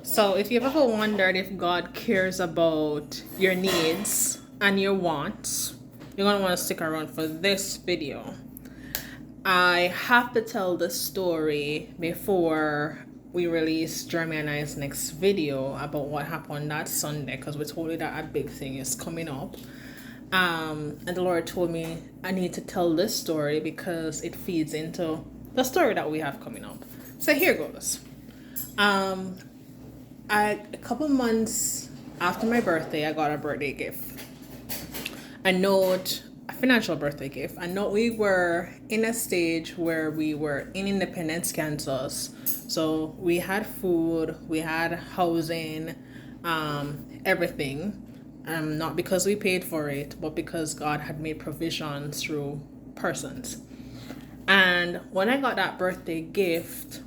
So, if you've ever wondered if God cares about your needs and your wants, you're going to want to stick around for this video. I have to tell the story before we release Jeremy and I's next video about what happened that Sunday, because we told you that a big thing is coming up. And the Lord told me I need to tell this story because it feeds into the story that we have coming up. So here goes. A couple months after my birthday, I got a birthday gift. A financial birthday gift. I know we were in a stage where we were in Independence, Kansas. So we had food, we had housing, everything. Not because we paid for it, but because God had made provisions through persons. And when I got that birthday gift,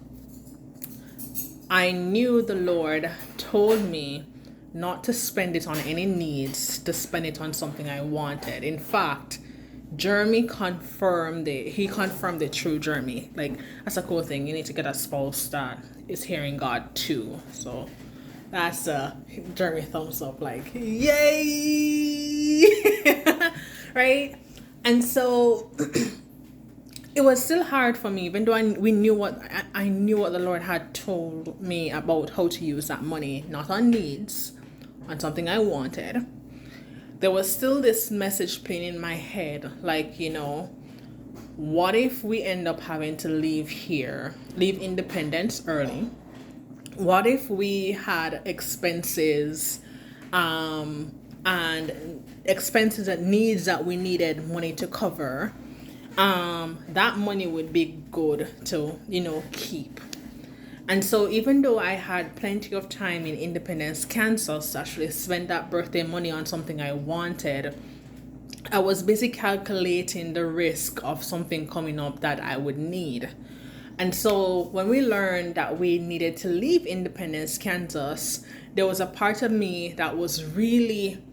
I knew the Lord told me not to spend it on any needs, to spend it on something I wanted. In fact, Jeremy confirmed it. He confirmed it through Jeremy. Like, that's a cool thing. You need to get a spouse that is hearing God too. So that's Jeremy thumbs up, like, yay! Right? And so it was still hard for me, even though I knew what the Lord had told me about how to use that money, not on needs, on something I wanted. There was still this message playing in my head, like, what if we end up having to leave Independence early? What if we had expenses, and expenses and needs that we needed money to cover? That money would be good to, keep. And so even though I had plenty of time in Independence, Kansas to actually spend that birthday money on something I wanted, I was busy calculating the risk of something coming up that I would need. And so when we learned that we needed to leave Independence, Kansas, there was a part of me that was really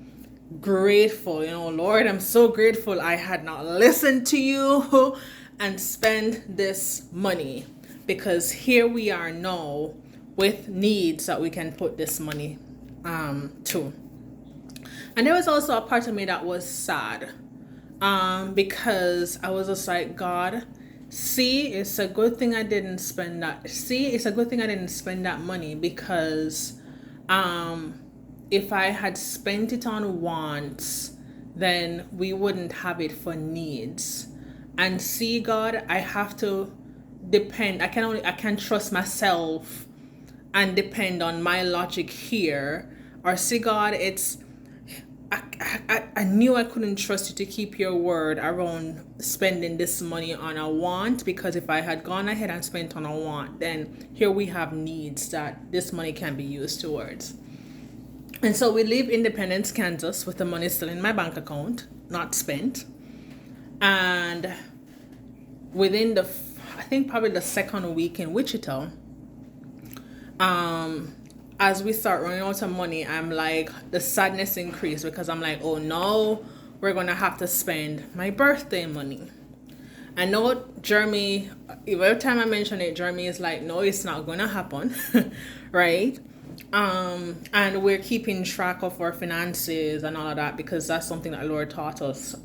grateful. Lord, I'm so grateful I had not listened to you and spent this money, because here we are now with needs that we can put this money to. And there was also a part of me that was sad, because I was just like, God, it's a good thing I didn't spend that money, because if I had spent it on wants, then we wouldn't have it for needs. And God, I have to depend. I can't trust myself and depend on my logic here. Or God, I knew I couldn't trust you to keep your word around spending this money on a want, because if I had gone ahead and spent on a want, then here we have needs that this money can be used towards. And so we leave Independence, Kansas with the money still in my bank account, not spent. And within I think probably the second week in Wichita, as we start running out of money, I'm like, the sadness increased, because I'm like, oh no, we're going to have to spend my birthday money. I know Jeremy, every time I mention it, Jeremy is like, no, it's not going to happen. Right? And we're keeping track of our finances and all of that, because that's something that the Lord taught us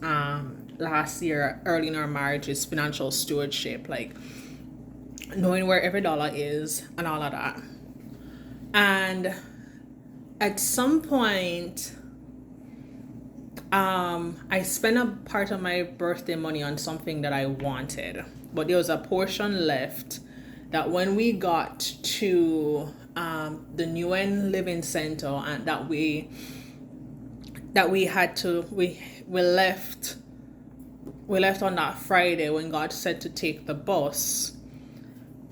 last year, early in our marriage, is financial stewardship, like knowing where every dollar is and all of that. And at some point, I spent a part of my birthday money on something that I wanted, but there was a portion left that when we got to the New End Living Center, and that we left on that Friday when God said to take the bus,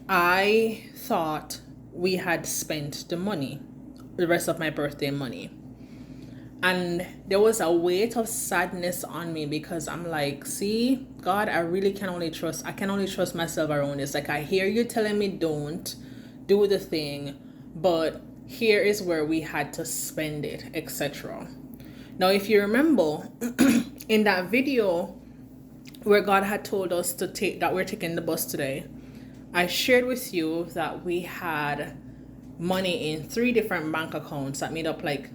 I thought we had spent the rest of my birthday money. And there was a weight of sadness on me, because I'm like, see, God, I can only trust myself around this. Like, I hear you telling me don't do the thing, but here is where we had to spend it, etc. Now, if you remember, in that video where God had told us that we're taking the bus today, I shared with you that we had money in 3 different bank accounts that made up like,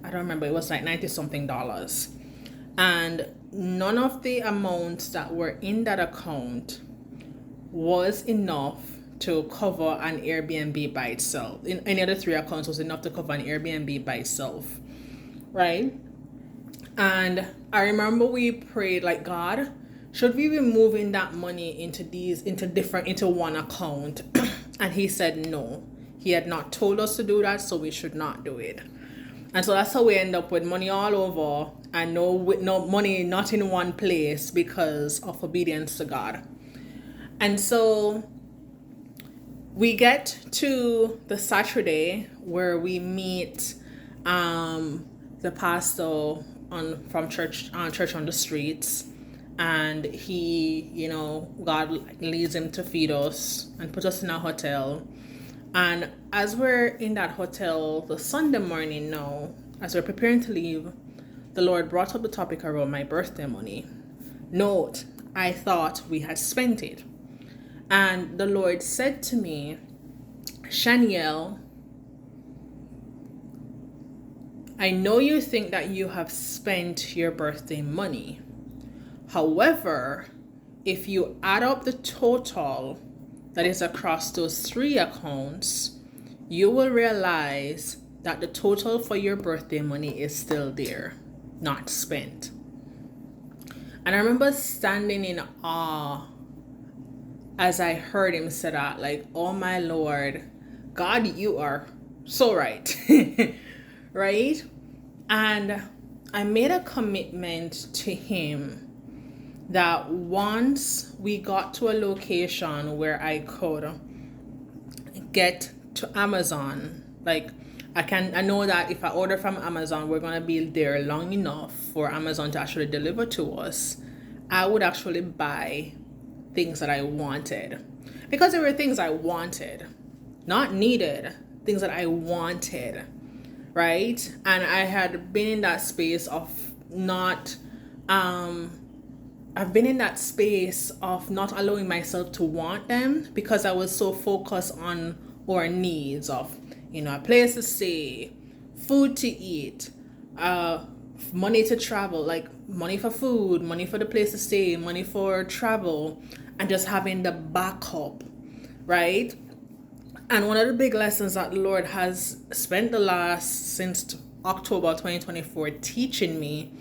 I don't remember, it was like 90 something dollars. And none of the amounts that were in that account was enough to cover an Airbnb by itself. In any other 3 accounts was enough to cover an Airbnb by itself, right? And I remember we prayed like, God, should we be moving that money into one account? And he said no. He had not told us to do that, so we should not do it. And so that's how we end up with money all over and no money not in one place because of obedience to God. And so we get to the Saturday where we meet the pastor from church on the streets, and he, God leads him to feed us and put us in a hotel. And as we're in that hotel the Sunday morning now, as we're preparing to leave, the Lord brought up the topic around my birthday money. Note, I thought we had spent it. And the Lord said to me, Shanielle, I know you think that you have spent your birthday money. However, if you add up the total that is across those 3 accounts, you will realize that the total for your birthday money is still there, not spent. And I remember standing in awe as I heard him say that, like, oh my Lord, God, you are so right. Right? And I made a commitment to him that once we got to a location where I could get to Amazon, like I know that if I order from Amazon, we're gonna be there long enough for Amazon to actually deliver to us. I would actually buy things that I wanted, because there were things I wanted, not needed, things that I wanted, right? And I had been in that space of not I've been in that space of not allowing myself to want them because I was so focused on our needs of, a place to stay, food to eat, money to travel, like money for food, money for the place to stay, money for travel, and just having the backup, right? And one of the big lessons that the Lord has spent since October 2024 teaching me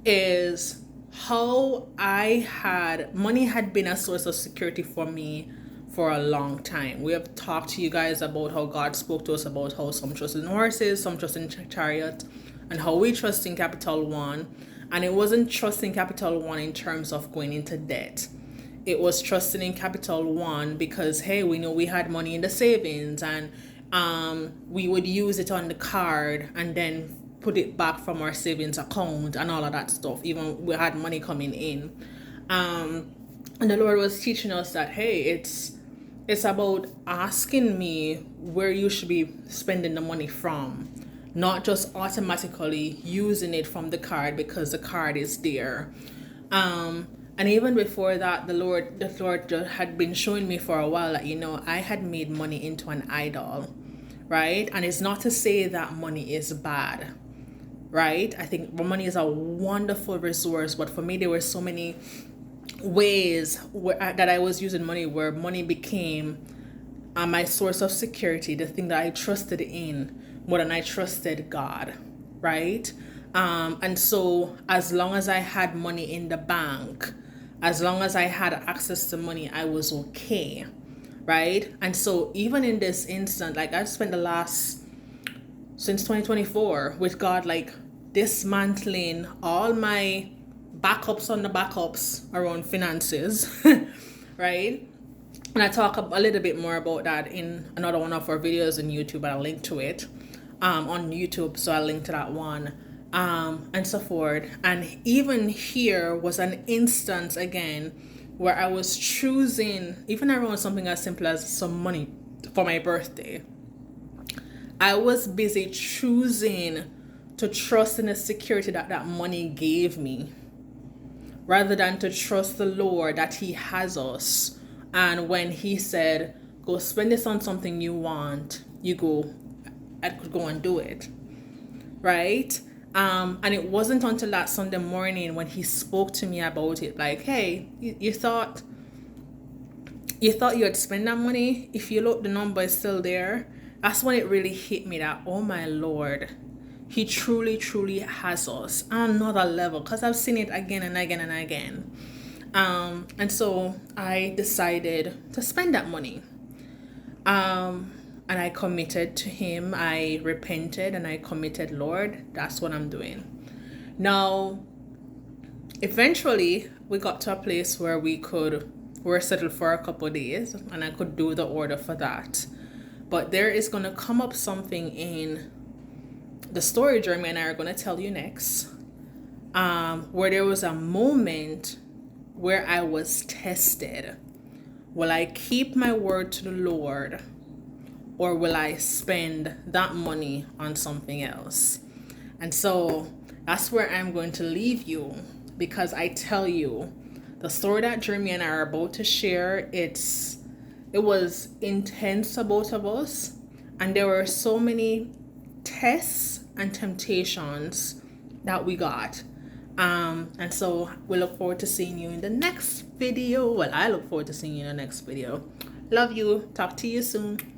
is how money had been a source of security for me for a long time. We have talked to you guys about how God spoke to us about how some trust in horses, some trust in chariot, and how we trust in Capital One. And it wasn't trusting Capital One in terms of going into debt. It was trusting in Capital One because, hey, we know we had money in the savings, and we would use it on the card and then put it back from our savings account and all of that stuff. Even we had money coming in. And the Lord was teaching us that, hey, it's about asking me where you should be spending the money from, not just automatically using it from the card because the card is there. And even before that, the Lord had been showing me for a while that, I had made money into an idol, right? And it's not to say that money is bad, right? I think money is a wonderful resource, but for me, there were so many ways that I was using money where money became my source of security, the thing that I trusted in more than I trusted God, right? And so as long as I had money in the bank, as long as I had access to money, I was okay, right? And so even in this instant, like I've spent since 2024 with God, like dismantling all my backups on the backups around finances, right? And I talk a little bit more about that in another one of our videos on YouTube, and I'll link to it on YouTube, so I'll link to that one. And so forth. And even here was an instance again where I was choosing, even around something as simple as some money for my birthday, I was busy choosing to trust in the security that money gave me, rather than to trust the Lord that He has us. And when He said, go spend this on something you want, I could go and do it, right? And it wasn't until that Sunday morning when he spoke to me about it, like, hey, you thought you had spent that money. If you look, the number is still there. That's when it really hit me that, oh my Lord, he truly, truly has us on another level, because I've seen it again and again and again. And so I decided to spend that money. And I committed to him. I repented and I committed, Lord, that's what I'm doing. Now, eventually, we got to a place where we were settled for a couple of days, and I could do the order for that. But there is going to come up something in the story Jeremy and I are going to tell you next, where there was a moment where I was tested. Will I keep my word to the Lord, or will I spend that money on something else? And so that's where I'm going to leave you, because I tell you, the story that Jeremy and I are about to share, it was intense for both of us, and there were so many tests and temptations that we got. And so we look forward to seeing you in the next video. Well, I look forward to seeing you in the next video. Love you. Talk to you soon.